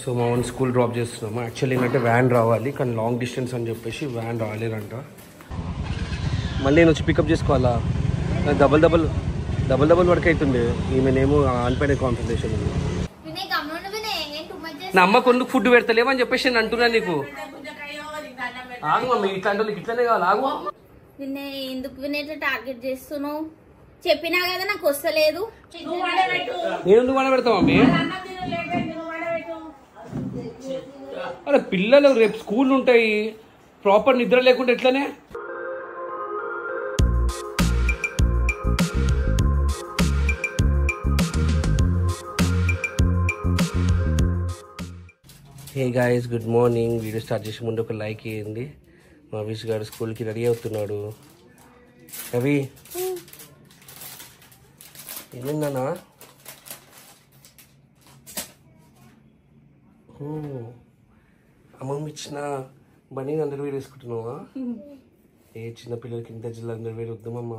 So మా own school drop చేస్తున్నాము. Actually ఏంటంటే వ్యాన్ రావాలి, కానీ లాంగ్ డిస్టెన్స్ అని చెప్పేసి వ్యాన్ రాలేదంట. మళ్ళీ నేను వచ్చి పికప్ చేసుకోవాలా? డబల్ వరకు అవుతుండే. ఈమెనేమో ఆన్పైన కాన్సన్ట్రేషన్ ఉంది. నా అమ్మ కొందుకు ఫుడ్ పెడతలేమని చెప్పేసి నేను అంటున్నాను నీకు. ఆగు మమ్మీ, ఇట్లాంటి వాళ్ళకి ఇట్లనే కావాలి. ఆగు. నిన్నే ఎందుకు వినేట్లా టార్గెట్ చేస్తున్నావు? చెప్పినా కదా నాకు వస్తలేదు. నేను ఎందుకు వడబెడతా మమ్మీ? అరే పిల్లలు రేపు స్కూల్ ఉంటాయి, ప్రాపర్ నిద్ర లేకుండా ఎట్లనే? Hey guys, good morning. Video start చేసే ముందు ఒక లైక్ ఇవ్వండి. మా విష్ గారు స్కూల్కి రెడీ అవుతున్నాడు. రవి ఏమైందన్నా? అమ్మమ్మ ఇచ్చిన బనీ అండర్వేర్ వేసుకుంటున్నావా? ఏ చిన్నపిల్లలకి ఇంత జిల్లా అండర్వేర్ వద్దామమ్మ,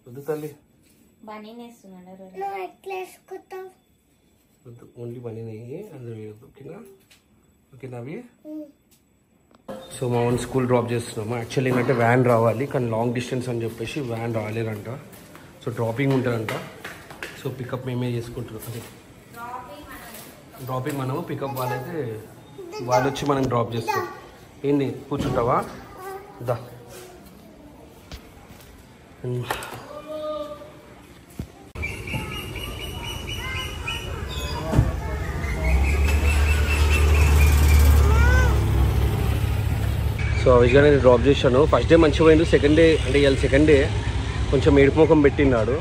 వద్దు తల్లి. వద్దు, ఓన్లీ బనీ అండర్వేర్ వద్దు. ఓకేనా? ఓకేనా అవి? సో మా ఓన్ స్కూల్ డ్రాప్ చేస్తున్నాము. యాక్చువల్లీ ఏంటంటే వ్యాన్ రావాలి, కానీ లాంగ్ డిస్టెన్స్ అని చెప్పేసి వ్యాన్ రాలేదంట. సో డ్రాపింగ్ ఉంటుందంట. సో పికప్ మేమే చేసుకుంటున్నాం. అదే డ్రాపింగ్ మనము, పికప్ వాళ్ళైతే వాళ్ళు వచ్చి మనం డ్రాప్ చేస్తాం. ఏంది కూర్చుంటావా? దా. సో అవిగా నేను డ్రాప్ చేశాను. ఫస్ట్ డే మంచిగా పోయిండు, సెకండ్ డే అంటే ఇవాళ సెకండ్ డే కొంచెం ఏడుపుముఖం పెట్టినాడు.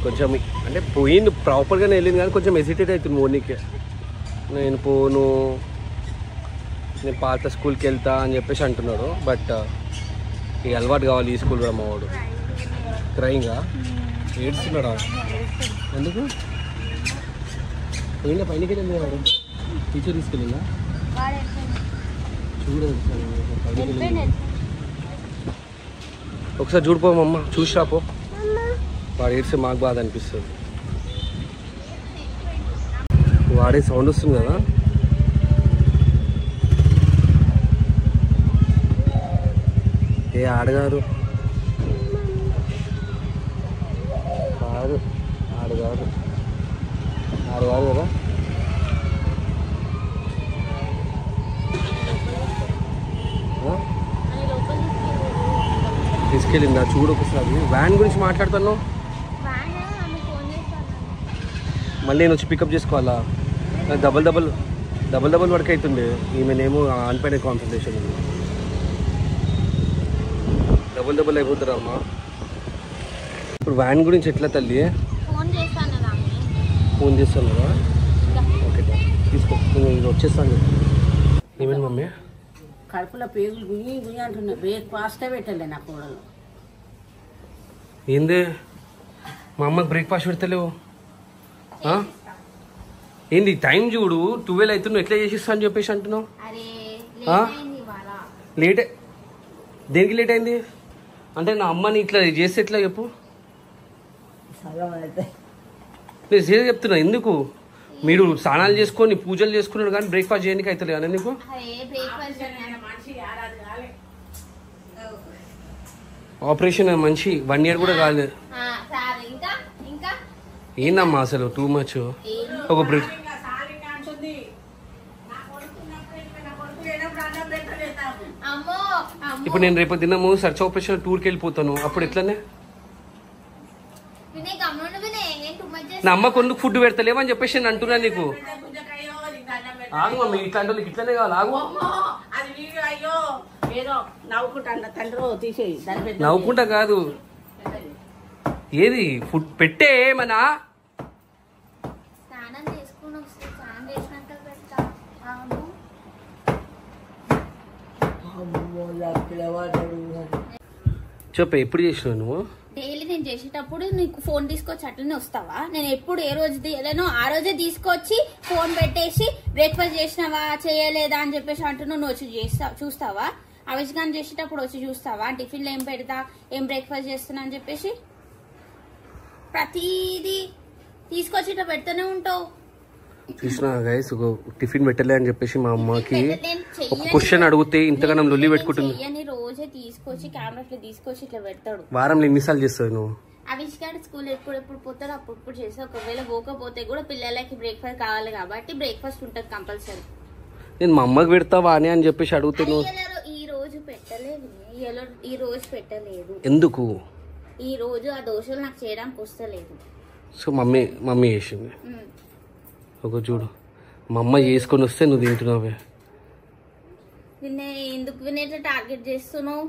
కొంచెం అంటే పోయింది, ప్రాపర్గానే వెళ్ళింది, కానీ కొంచెం హెసిటేట్ అవుతుంది మోనీకే. నేను పోను, నేను పాత స్కూల్కి వెళ్తా అని చెప్పేసి అంటున్నాడు. బట్ ఈ అలవాటు కావాలి ఈ స్కూల్ కూడా. మా వాడు క్రైంగా ఏడుస్తున్నాడా? ఎందుకు పోయిందా? పైనకి వెళ్ళింది వాడు, టీచర్ తీసుకెళ్ళిందా? చూడండి ఒకసారి చూడిపోమమ్మ, చూసి రాపో. వాడు ఏడ్స్తే మాకు బాధ అనిపిస్తుంది. వాడే సౌండ్ వస్తుంది కదా. ఏ ఆడగారు కాదు, ఆడగారు కదా. తీసుకెళ్ళిందా? చూడు ఒకసారి. వ్యాన్ గురించి మాట్లాడుతున్నావు, మళ్ళీ నేను వచ్చి పికప్ చేసుకోవాలా? డబల్ వరకు అవుతుండే. ఈమెనేమో ఆన్పైన కాన్సన్ట్రేషన్ ఉంది. డబల్ అయిపోతారా అమ్మా? ఇప్పుడు వ్యాన్ గురించి ఎట్లా తల్లి? ఫోన్ చేస్తాను కదా. ఓకే తీసుకో, నేను వచ్చేస్తాను. ఏమేమి మమ్మీ? కడుపులో పేగులు గుయ్యి అంటున్నా. బ్రేక్ఫాస్టే పెట్టలే నా కూడలు. ఏంది మా అమ్మకి బ్రేక్ఫాస్ట్ పెడతలేవు? ఏంది టైం చూడు, 12 అవుతున్నావు, ఎట్లా చేసిస్తా అని చెప్పేసి అంటున్నావు? లేట్ దేనికి లేట్ అయింది అంటే? నా అమ్మని ఇట్లా చేస్తే ఎట్లా చెప్పు? నేను సీరియస్ చెప్తున్నా. ఎందుకు మీరు స్నానాలు చేసుకొని పూజలు చేసుకున్నాడు కానీ బ్రేక్ఫాస్ట్ చేయడానికి అవుతలే అని నీకు? ఆపరేషన్ మనిషి 1 year కూడా కాలేదు. ఏందమ్మా అసలు టూ మచ్. ఒక బ్రేక్ ఇప్పుడు నేను రేపు దినము సర్చ్ ఆపరేషన్ టూర్కి వెళ్ళిపోతాను. అప్పుడు ఎట్లనే? నా అమ్మ కొందుకు ఫుడ్ పెడతలేమని చెప్పేసి నేను అంటున్నాను నీకు. ఆగు మమ్మీ, ఇట్లాంటి వాళ్ళకి ఇట్లనే కావాలి. ఆగు. నవ్వుకుంటా కాదు, ఏది ఫుడ్ పెట్టే ఏమన్నా? చెప్పు, ఎప్పుడు చేసినావు నువ్వు? డైలీ నేను చేసేటప్పుడు నీకు ఫోన్ తీసుకొచ్చి అట్లనే వస్తావా? నేను ఎప్పుడు ఏ రోజు తీయలేనో ఆ రోజే తీసుకొచ్చి ఫోన్ పెట్టేసి బ్రేక్ఫాస్ట్ చేసినావా చేయలేదా అని చెప్పేసి అంటున్నావు. నువ్వు వచ్చి చూస్తావా? అవిష్గాన్ చేసేటప్పుడు వచ్చి చూస్తావా? టిఫిన్లో ఏం పెడతా, ఏం బ్రేక్ఫాస్ట్ చేస్తున్నా అని చెప్పేసి ప్రతిదీ తీసుకొచ్చి ఇట్లా పెడతానే ఉంటావు. చూసిన గైస్ ఒక టిఫిన్ పెట్టలే అని చెప్పేసి మా అమ్మకి ఒక క్వశ్చన్ అడిగితే ఇంతగానం లొల్లి పెట్టుకుంటుంది. రోజే తీసుకొచ్చి కెమెరా తీసుకొచ్చి ఇట్లా పెడతాడు. వారంలో ఎన్నిసార్లు చేస్తావు నువ్వు? అవిష్కార్ స్కూల్ ఎప్పుడు పోతాడు అప్పుడు చేస్తా. ఒకవేళ పోకపోతే కూడా పిల్లలకి బ్రేక్ఫాస్ట్ కావాలి కాబట్టి బ్రేక్ఫాస్ట్ ఉంటుంది కంపల్సరీ. నేను మా అమ్మకి పెడతావా అని చెప్పేసి అడుగుతాను. ఈ రోజు పెట్టలేదు, ఈ రోజు పెట్టలేదు. ఎందుకు? ఈ రోజు ఆ దోశలు నాకు చేయడానికి వస్తలేదు. సో మమ్మీ చేసింది. ఒక చూడు మా అమ్మ చేసుకొని వస్తే నువ్వు తింటున్నావే. నిన్నే ఎందుకు వినేట టార్గెట్ చేస్తున్నావు?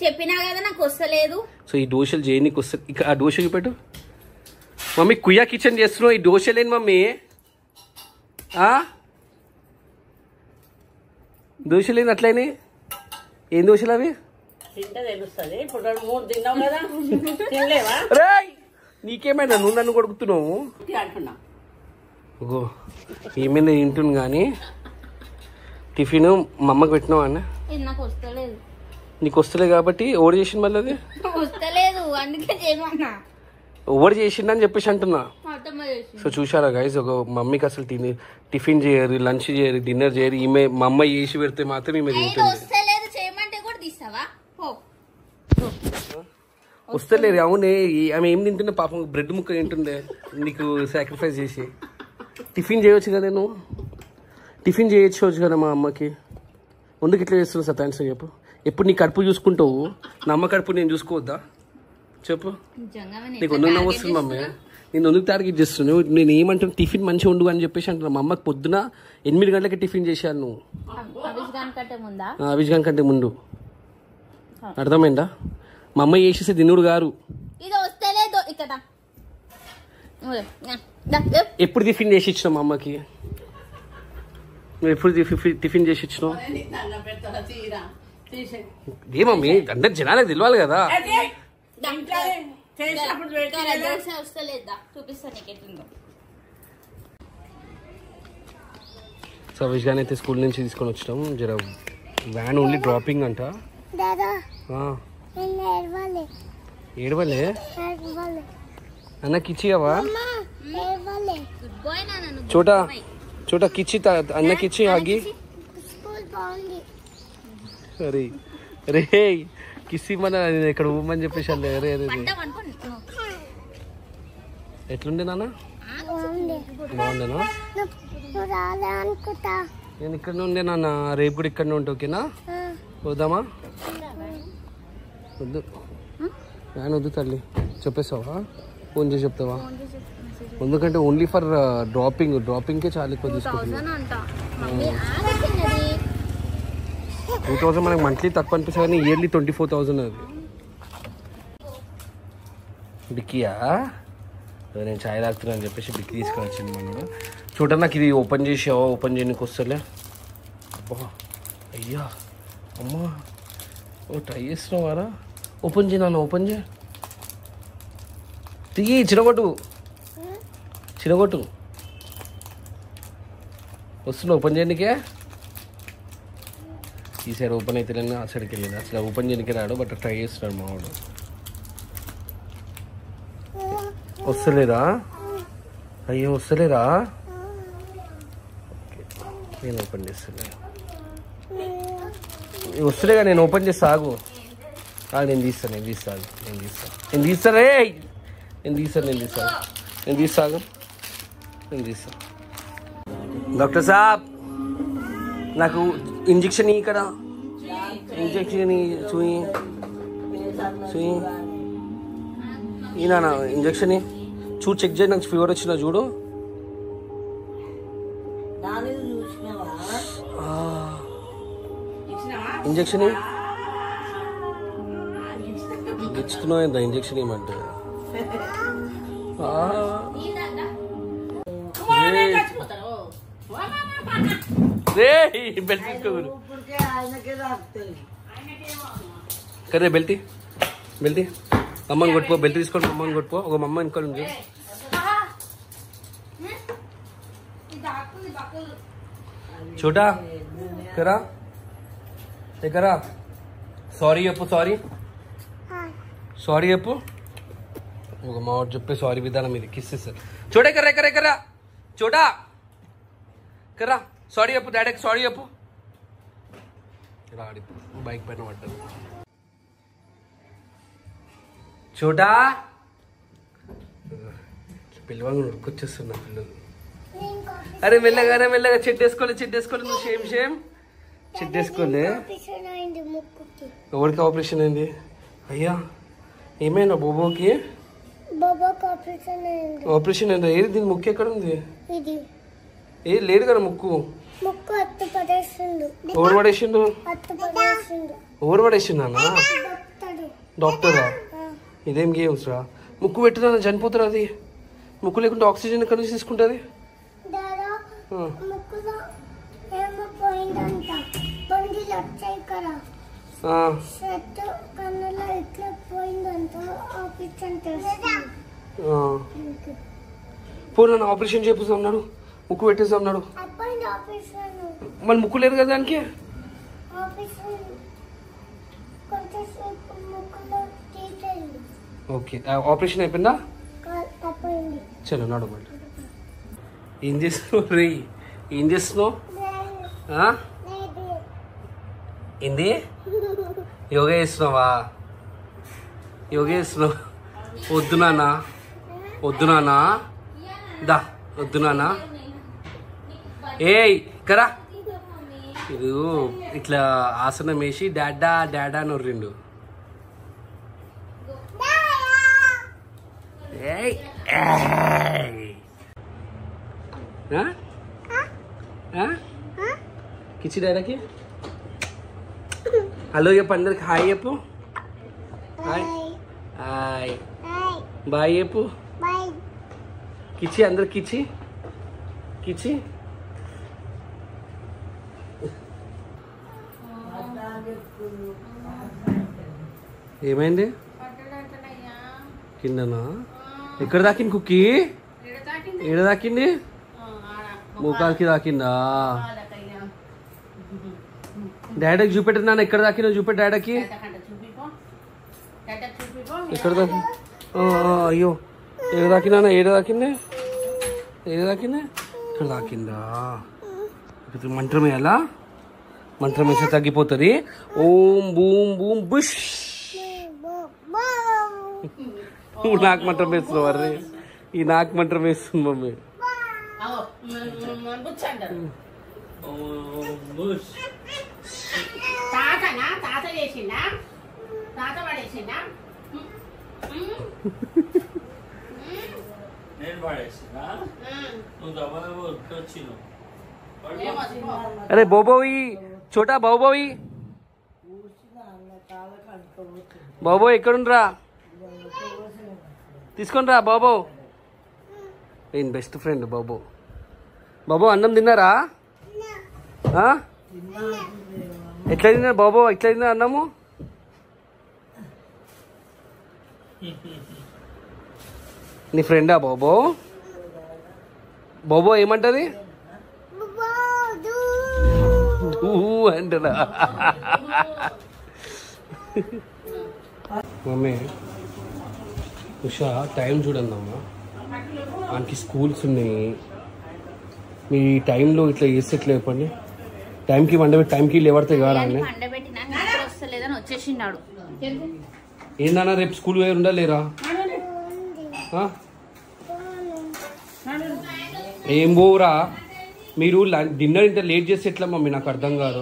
చెప్పినా కదా నాకు వస్తలేదు. సో ఈ దోశలు చేయనీకి వస్తే ఇక ఆ దోశ చూపెట్టు. మమ్మీ కుయ్యా కిచెన్ చేస్తున్నావు, ఈ దోశలేని మమ్మీ? దోశలేని అట్లయినా ఏం దోశలు అవి? నీకేమైనా నువ్వు నన్ను కొడుకుతున్నావు? ఓ ఏమైనా తింటుంది కానీ టిఫిన్ మా అమ్మకి పెట్టినావా అన్న? నాకు వస్తలేదు. నీకు వస్తలేదు కాబట్టి ఓడి చేసింది మళ్ళీ అది వస్తలేదు అందుకే చేయమన్నా. ఓడి చేసిందని చెప్పేసి అంటున్నా. సో చూసారా గైస్, ఒక మమ్మీకి అసలు టిఫిన్ చేయరు, లంచ్ చేయరు, డిన్నర్ చేయరు. ఈమె మా అమ్మ చేసి పెడితే మాత్రం ఈమె తింటుంది. వస్తలేదు. అవునే ఆమె ఏం తింటుండే పాపం, బ్రెడ్ ముక్క తింటుండే నీకు సాక్రిఫైస్ చేసి. టిఫిన్ చేయొచ్చు కదా, నేను టిఫిన్ చేయొచ్చు కదా మా అమ్మకి. ముందుకు ఇట్లా చేస్తున్నావు సతాన్స్ చెప్పు. ఎప్పుడు నీ కడుపు చూసుకుంటావు, నా అమ్మ కడుపు నేను చూసుకోవద్దా చెప్పు? నీకు వండుకు వస్తుంది మమ్మీ, నేను వండుకు టార్గెట్ చేస్తున్నావు. నేను ఏమంటాను, టిఫిన్ మంచిగా వండు అని చెప్పేసి అంటున్నా. మా అమ్మకి పొద్దున 8 గంటలకి టిఫిన్ చేశాను నువ్వు. అభిష్ కంటే ముందు అర్థమైందా? మా అమ్మ చేసేసి తినుడు గారు. ఎప్పుడు టిఫిన్ చేసి ఇచ్చినావు మా అమ్మకి? నువ్వు ఎప్పుడు టిఫిన్ చేసి ఇచ్చినావు? ఏమమ్మీ అందరు జనాలకు తెలియాలి కదా. సో అవిష్ గాని అయితే స్కూల్ నుంచి తీసుకొని వచ్చినాం. జర వ్యాన్ ఓన్లీ డ్రాపింగ్ అంట. ఏడవలే అన్నకి ఇచ్చివా? చోటా కిచ్చి అన్నకి ఇచ్చి ఆగి. అరే రే కిసి మన ఇక్కడ ఊమని చెప్పేసి అరే అరే ఎట్లుండే నాన్న? బాగుండేనా? నేను ఇక్కడ ఉండే నాన్న, రేపు కూడా ఇక్కడ ఉంటే ఓకేనా? వద్దామా? వద్దు నేను వద్దు తల్లి, చెప్పేస్తావా? ఫోన్ చేసి చెప్తావా? ఎందుకంటే ఓన్లీ ఫర్ డ్రాపింగ్కే చాలా ఎక్కువ తీసుకుంటున్నాను. 2000 మనకి మంత్లీ తక్కువ అనిపిస్తుంది కానీ ఇయర్లీ 24,000 అది. బిక్కీయా నేను ఛాయ్ తాగుతున్నా అని చెప్పేసి బిక్కి తీసుకొని వచ్చింది మనకు. చూడ నాకు ఇది ఓపెన్ చేసావా? ఓపెన్ చేయడానికి వస్తలే. అబ్బా అయ్యా అమ్మా, ఓ ట్రై చేస్తున్నావారా? ఓపెన్ చేయనా? ఓపెన్ చేయ, తియ్యి, చిరగొట్టు వస్తున్నా. ఓపెన్ చేయడానికే ఈ సైడ్ ఓపెన్ అయితే ఆ సైడ్కి వెళ్ళింది. అసలు ఓపెన్ చేయడానికి రాడు, బట్ ట్రై చేస్తున్నాడు మా వాడు. వస్తలేదా? అయ్యో వస్తలేదా? నేను ఓపెన్ చేస్తున్నా. వస్తలేగా, నేను ఓపెన్ చేస్తా. ఆగు, నేను తీస్తా. డాక్టర్ సాబ్ నాకు ఇంజెక్షన్ ఇక్కడ, ఇంజెక్షన్ సూయి ఈయన ఇంజెక్షన్ చూడు, చెక్ చేయి. నాకు ఫీవర్ వచ్చిన చూడు. ఇంజెక్షన్ ఇచ్చుతున్నావు ఎంత? ఇంజెక్షన్ ఏమంటే బెల్ట్ తీసుకోరు కరే. బెల్ట్ అమ్మని కొట్టుకో. బెల్ట్ తీసుకోండి, అమ్మని కొట్టుకో. ఒక మమ్మ ఇంకా ఉంది छोटा करा ते करा సారీ చెప్పు సారీ చెప్పు ఒక మా వాడు చెప్పే సారీ విధానం ఇది కిస్ సార్ చోటే కర్రా చోటా కర్రా సారీ చెప్పు డాడీకి సారీ చెప్పు రాడి బైక్ పైన పడ్డాడు చోటా పిల్లవాళ్ళు ఉరుకొచ్చేస్తున్నా పిల్లలు అరే మెల్లగా చెట్టేసుకోలే నువ్వు షేమ్ చెట్టేసుకోలే ఎవరికి ఆపరేషన్ అయింది అయ్యా ఏమైనా బోబోకి ఆపరేషన్ అయిందా ఏది దీని ముక్కు ఎక్కడ ఉంది ఏది లేదు కదా ముక్కు ఎవరు పడేసిండు డాక్టరా ఇదేం గేమ్స్ రా ముక్కు పెట్టినా చనిపోతారు అది ముక్కు లేకుంటే ఆక్సిజన్ ఎక్కడ నుంచి తీసుకుంటుంది పోనా ఆపరేషన్ చేపిస్తాడు ముక్కు పెట్టేస్తాడు మళ్ళీ ముక్కు లేదు కదా దానికి ఓకే ఆపరేషన్ అయిపోయిందా చలో నాడు మళ్ళీ ఏం చేస్తున్నావు రే ఏం చేస్తున్నావు ఏంది యోగా చేస్తున్నావా వద్దు నాన్న దా వద్దు నాన్న ఏయ్ కరా ఇది ఇట్లా ఆసనం వేసి డాడా అని ఉర్రిండు కిచి డాడాకి హలో చెప్పు అందరికి హాయ్ చెప్పు హాయ్ బాయ్ చెప్పు కిచి అందరికి కిచి ఏమైంది కిందనా ఎక్కడ దాకింది కుక్కీ ఏడ దాకింది మోకాలకి దాకిందా డాడీకి చూపెట్టు నాన్న ఎక్కడ దాకినా చూపెట్టు డాడీకి ఎక్కడ దాకి అయ్యో ఏడ దాకినా ఏడ దాకింది ఇక్కడ దాకిందా మంత్రం వేయాలా మంత్రం వేస్తే తగ్గిపోతుంది ఓం బూమ్ బూమ్ బుష్ నువ్వు నాకు మంత్రం వేస్తున్నావు అర్రే ఈ నాకు మంత్రం వేస్తుంది మమ్మీ అరే బాబోయి చోటా బాబోయి ఎక్కడుండ్రా తీసుకొని రా బాబో నేను బెస్ట్ ఫ్రెండ్ బాబో అన్నం తిన్నారా ఎట్లా తిన్నారు బాబో ఎట్లా తిన్నారు అన్నము నీ ఫ్రెండా బాబో ఏమంటది అంటదా మమ్మీ ఉషా టైం చూడండి అమ్మా ఆయనకి స్కూల్స్ ఉన్నాయి మీ టైంలో ఇట్లా చేస్తే ఎట్లా చెప్పండి టైంకి వండబెట్టి టైంకి లేవడితే కాదా అండి వచ్చేసినాడు ఏందన్నా రేపు స్కూల్ పోయి ఉండలేరా ఏం పోరా మీరు డిన్నర్ ఇంత లేట్ చేస్తే ఎట్లా మమ్మీ నాకు అర్థం కాదు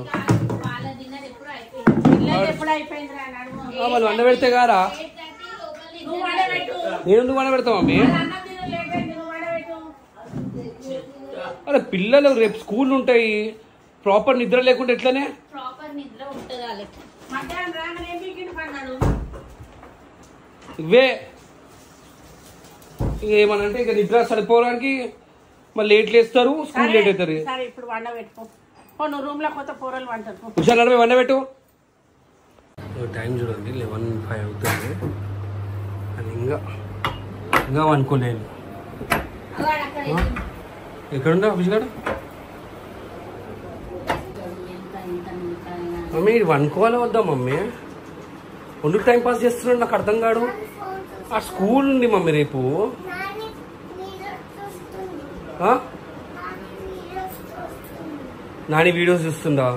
వాళ్ళు వండ పెడితే కారా నేను ఎందుకు వండ పెడతా మమ్మీ అరే పిల్లలు రేపు స్కూల్ ఉంటాయి ప్రాపర్ నిద్ర లేకుండా ఎట్లనే ఇవే ఏమనంటే ఇక నిద్ర సరిపోవడానికి మళ్ళీ లేట్ లేస్తారు స్కూల్ లేట్ అవుతారు హుషారు నడిపి వండబెట్టు టైం చూడండి 11:05 అవుతుంది అని ఇంకా అనుకోలేదు ఎక్కడుందా ఆఫీస్ గారు మమ్మీ అనుకోవాలి వద్దా మమ్మీ ఎందుకు టైం పాస్ చేస్తున్నాడు నాకు అర్థం కాదు ఆ స్కూల్ ఉంది మమ్మీ రేపు నాని వీడియోస్ చూస్తుందా?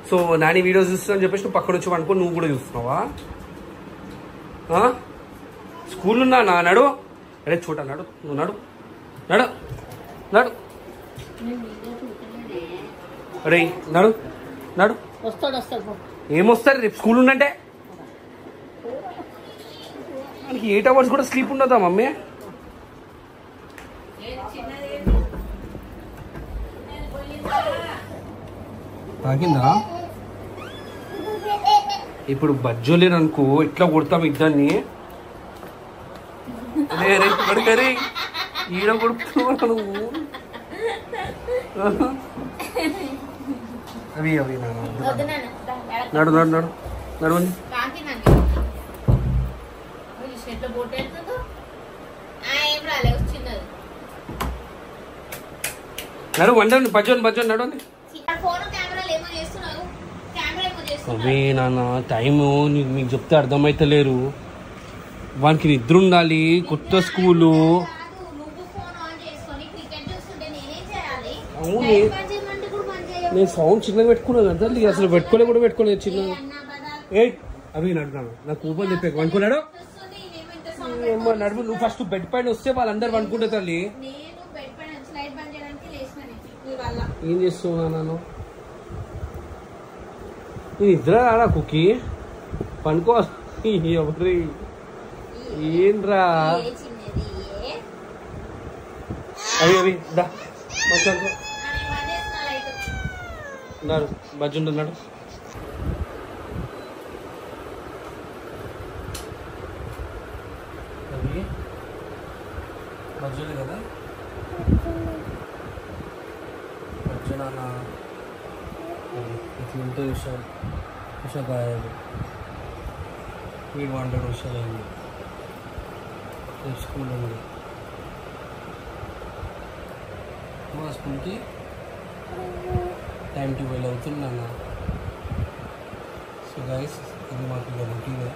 సో నాని వీడియోస్ చూస్తున్నా అని చెప్పేసి నువ్వు పక్కన వచ్చి అనుకో, నువ్వు కూడా చూస్తున్నావా? స్కూల్ ఉన్నా నా నడు. అరే చోట నడు, నువ్వు నడు నడు నడు. అరే నడు నడు. ఏమొస్తారు రేపు స్కూల్ ఉందంటే? మనకి 8 hours కూడా స్లీప్ ఉండదా మమ్మీ? తాగిందా? ఇప్పుడు బజ్జోలేరు అనుకో, ఎట్లా కొడతాం ఇద్దరిని. అరే రే కొడుకరే, ఈడ కొడుతున్నావు నువ్వు. అవి అవి నడు నడు నడు నడవండి. నడు వండండి, బజ్జోని బజ్జోని నడవండి. అవే నాన్న టైము మీకు చెప్తే అర్థమైతలేరు. వానికి నిద్ర ఉండాలి, కొత్త స్కూలు. అవును నేను సౌండ్ చిన్నగా పెట్టుకున్నా కదా, అసలు పెట్టుకోలేదు చిన్నగా. ఏ అవి నడున్నాను, నాకు ఊపని చెప్పాక అనుకున్నాడు. నడుము నువ్వు ఫస్ట్ బెడ్ పైన వస్తే వాళ్ళందరూ అనుకుంటే తల్లి. ఏం చేస్తున్నా నన్ను? నేను నిద్ర రాడా కుక్కీ? పనుకో. ఎవరి ఏంట్రా అవి అవి దా నడు బజ్జుంటున్నాడు. అవి బజ్జులే కదా, బజ్జు నాన్న ఇట్లా ఉంటే ఉషా గాయాలు వీడు వాంటాడు. ఉషాలు అయింది, రేపు స్కూల్ ఉంది. మా స్కూల్కి టైం 12 అవుతుంది అన్న. సో గైస్ ఇది మాకు ఇక రొటీనే.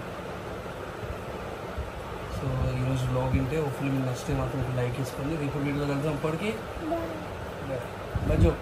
సో ఈరోజు బ్లాగ్ ఉంటే హోప్ఫుల్లీ మీకు నచ్చితే మాత్రం లైక్ వేసుకొని రేపు వీడియో కలుద్దాం. అప్పటికి బజ్జో.